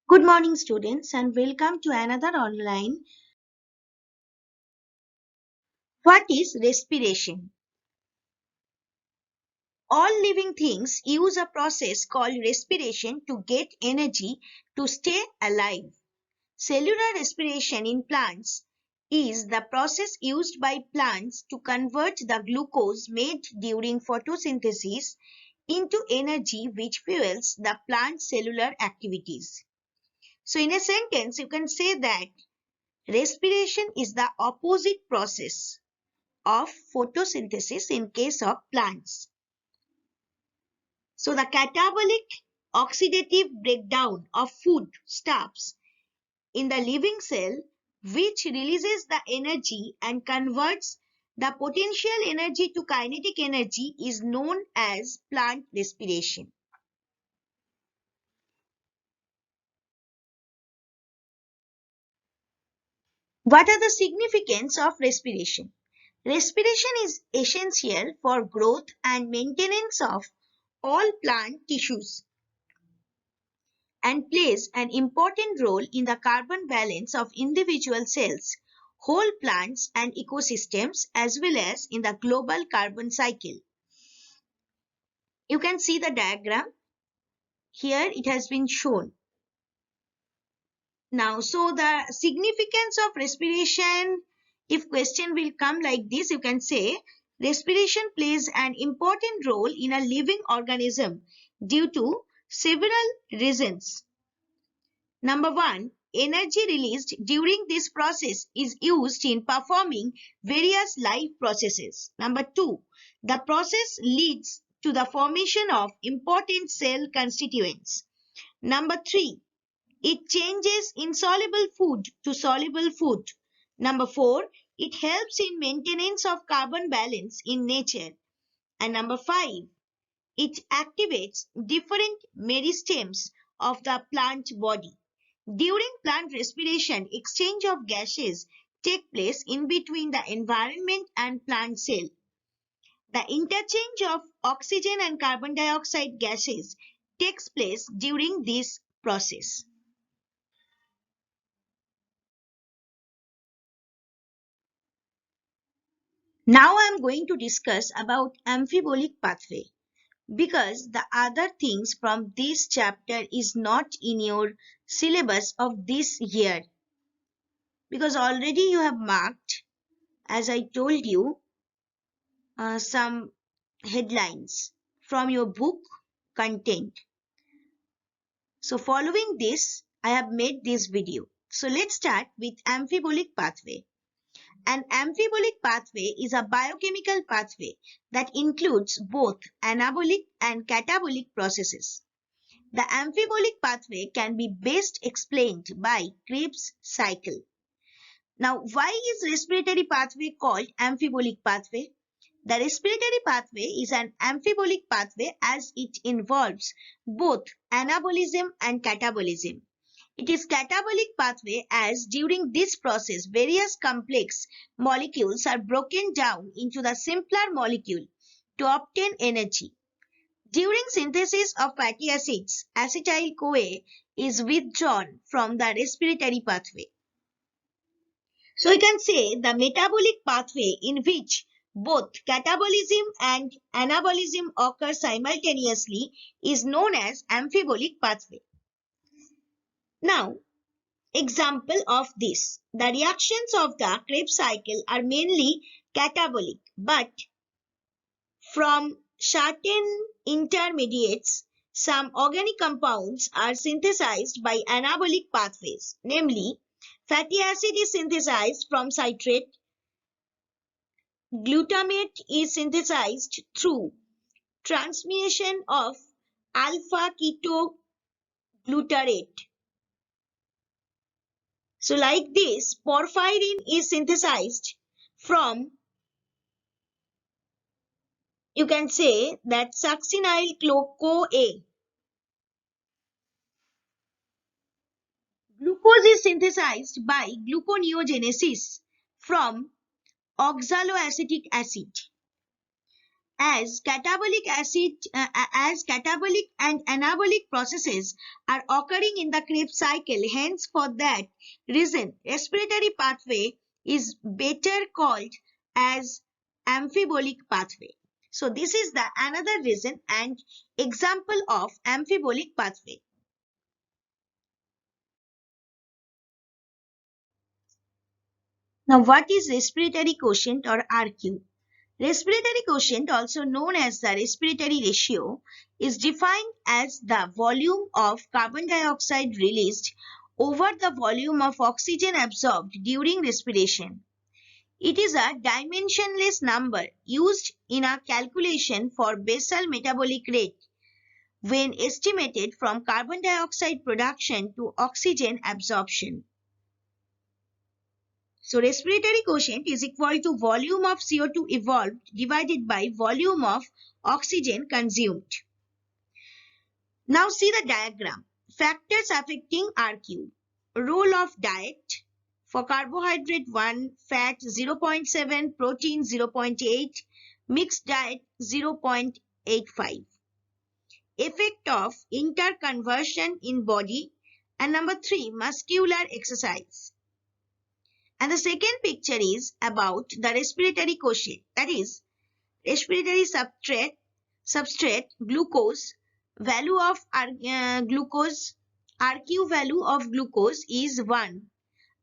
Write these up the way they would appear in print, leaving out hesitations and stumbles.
Good morning, students, and welcome to another online. What is respiration? All living things use a process called respiration to get energy to stay alive. Cellular respiration in plants is the process used by plants to convert the glucose made during photosynthesis into energy which fuels the plant's cellular activities. So, in a sentence, you can say that respiration is the opposite process of photosynthesis in case of plants. So the catabolic oxidative breakdown of food stuffs in the living cell which releases the energy and converts the potential energy to kinetic energy is known as plant respiration. What are the significance of respiration? Respiration is essential for growth and maintenance of all plant tissues and plays an important role in the carbon balance of individual cells, whole plants and ecosystems as well as in the global carbon cycle. You can see the diagram. Here it has been shown. Now, so the significance of respiration, if question will come like this, you can say respiration plays an important role in a living organism due to several reasons. Number one, energy released during this process is used in performing various life processes. Number two, the process leads to the formation of important cell constituents. Number three, it changes insoluble food to soluble food. Number four, it helps in maintenance of carbon balance in nature. And number five, it activates different meristems of the plant body. During plant respiration, exchange of gases take place in between the environment and plant cell. The interchange of oxygen and carbon dioxide gases takes place during this process. Now I am going to discuss about amphibolic pathway because the other things from this chapter is not in your syllabus of this year because already you have marked, as I told you, some headlines from your book content. So following this, I have made this video. So let's start with amphibolic pathway. An amphibolic pathway is a biochemical pathway that includes both anabolic and catabolic processes. The amphibolic pathway can be best explained by Krebs cycle. Now, why is respiratory pathway called amphibolic pathway? The respiratory pathway is an amphibolic pathway as it involves both anabolism and catabolism. It is catabolic pathway as during this process various complex molecules are broken down into the simpler molecule to obtain energy. During synthesis of fatty acids, acetyl-CoA is withdrawn from the respiratory pathway. So you can say the metabolic pathway in which both catabolism and anabolism occur simultaneously is known as amphibolic pathway. Now, example of this. The reactions of the Krebs cycle are mainly catabolic, but from certain intermediates, some organic compounds are synthesized by anabolic pathways, namely fatty acid is synthesized from citrate, glutamate is synthesized through transmutation of alpha ketoglutarate. So like this, porphyrin is synthesized from, you can say that succinyl-CoA. Glucose is synthesized by gluconeogenesis from oxaloacetic acid. as catabolic and anabolic processes are occurring in the Krebs cycle. Hence, for that reason, respiratory pathway is better called as amphibolic pathway. So this is the another reason and example of amphibolic pathway. Now, what is respiratory quotient or RQ? Respiratory quotient, also known as the respiratory ratio, is defined as the volume of carbon dioxide released over the volume of oxygen absorbed during respiration. It is a dimensionless number used in a calculation for basal metabolic rate when estimated from carbon dioxide production to oxygen absorption. So respiratory quotient is equal to volume of CO2 evolved divided by volume of oxygen consumed. Now see the diagram. Factors affecting RQ. Role of diet. For carbohydrate 1, fat 0.7, protein 0.8, mixed diet 0.85. Effect of interconversion in body. And number 3, muscular exercise. And the second picture is about the respiratory quotient, that is respiratory substrate glucose, value of glucose, RQ value of glucose is 1,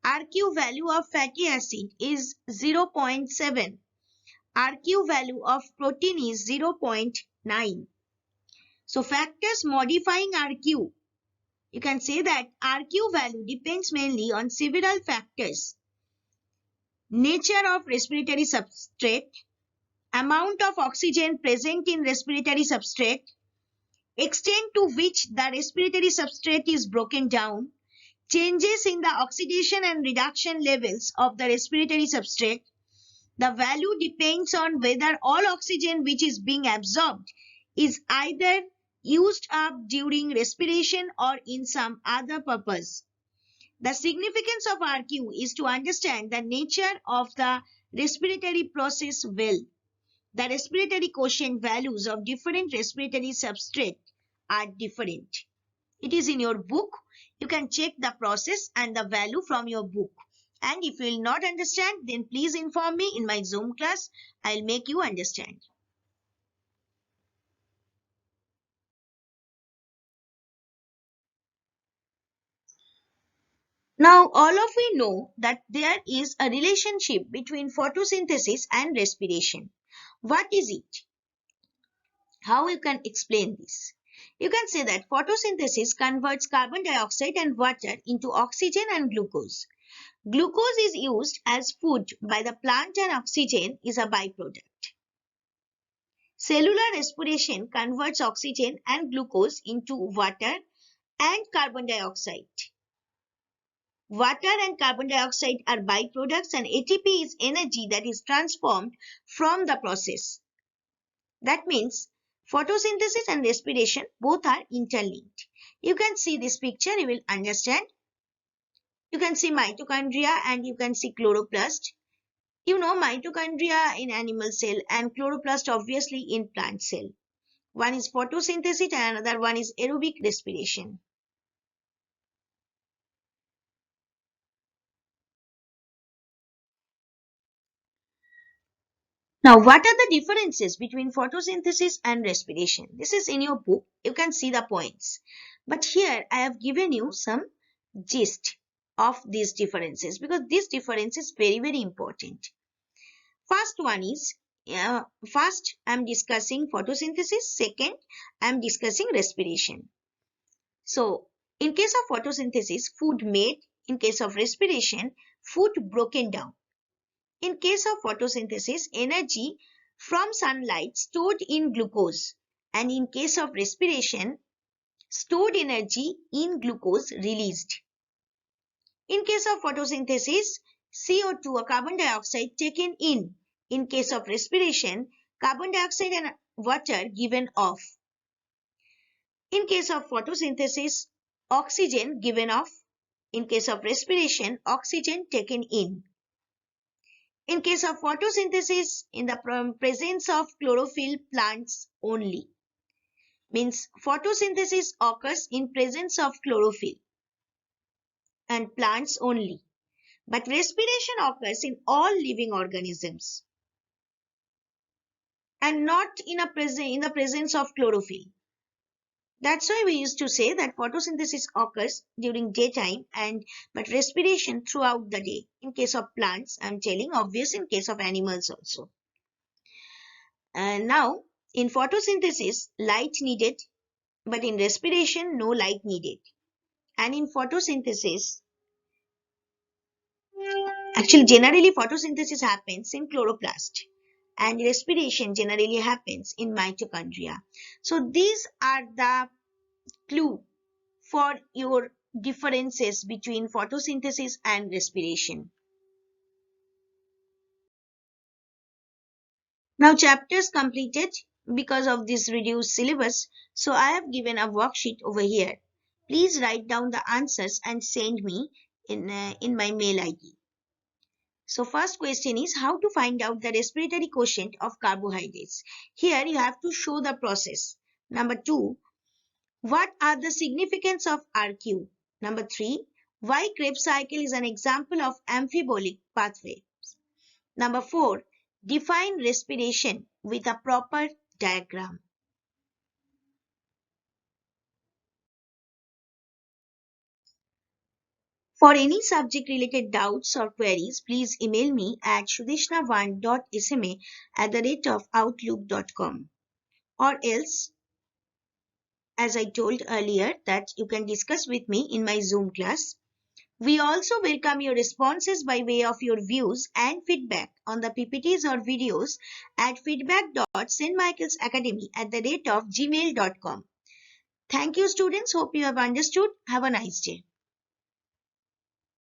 RQ value of fatty acid is 0.7, RQ value of protein is 0.9. So factors modifying RQ, you can say that RQ value depends mainly on several factors. Nature of respiratory substrate, amount of oxygen present in respiratory substrate, extent to which the respiratory substrate is broken down, changes in the oxidation and reduction levels of the respiratory substrate. The value depends on whether all oxygen which is being absorbed is either used up during respiration or in some other purpose. The significance of RQ is to understand the nature of the respiratory process well. The respiratory quotient values of different respiratory substrate are different. It is in your book. You can check the process and the value from your book. And if you will not understand, then please inform me in my Zoom class. I will make you understand. Now, all of we know that there is a relationship between photosynthesis and respiration. What is it? How you can explain this? You can say that photosynthesis converts carbon dioxide and water into oxygen and glucose. Glucose is used as food by the plant and oxygen is a byproduct. Cellular respiration converts oxygen and glucose into water and carbon dioxide. Water and carbon dioxide are byproducts and ATP is energy that is transformed from the process. That means photosynthesis and respiration both are interlinked. You can see this picture, you will understand. You can see mitochondria and you can see chloroplast. You know mitochondria in animal cell and chloroplast obviously in plant cell. One is photosynthesis and another one is aerobic respiration. Now, what are the differences between photosynthesis and respiration? This is in your book. You can see the points. But here I have given you some gist of these differences because this difference is very, very important. First one is, first I am discussing photosynthesis. Second, I am discussing respiration. So, in case of photosynthesis, food made. In case of respiration, food broken down. In case of photosynthesis, energy from sunlight stored in glucose. And in case of respiration, stored energy in glucose released. In case of photosynthesis, CO2 or carbon dioxide taken in. In case of respiration, carbon dioxide and water given off. In case of photosynthesis, oxygen given off. In case of respiration, oxygen taken in. In case of photosynthesis, in the presence of chlorophyll, plants only. Means photosynthesis occurs in presence of chlorophyll and plants only. But respiration occurs in all living organisms and not in the presence of chlorophyll. That's why we used to say that photosynthesis occurs during daytime but respiration throughout the day. In case of plants, I'm telling, obvious in case of animals also. And now in photosynthesis, light needed, but in respiration, no light needed. And in photosynthesis, actually generally photosynthesis happens in chloroplast and respiration generally happens in mitochondria. So these are the clue for your differences between photosynthesis and respiration. Now chapters completed because of this reduced syllabus. So I have given a worksheet over here. Please write down the answers and send me in my mail ID. So first question is how to find out the respiratory quotient of carbohydrates. Here you have to show the process. Number 2, what are the significance of RQ? Number 3, why Krebs cycle is an example of amphibolic pathway. Number 4, define respiration with a proper diagram. For any subject related doubts or queries, please email me at shudeshna1.sma@outlook.com, or else, as I told earlier, that you can discuss with me in my Zoom class. We also welcome your responses by way of your views and feedback on the PPTs or videos at feedback.stmichaelsacademy@gmail.com. Thank you, students. Hope you have understood. Have a nice day.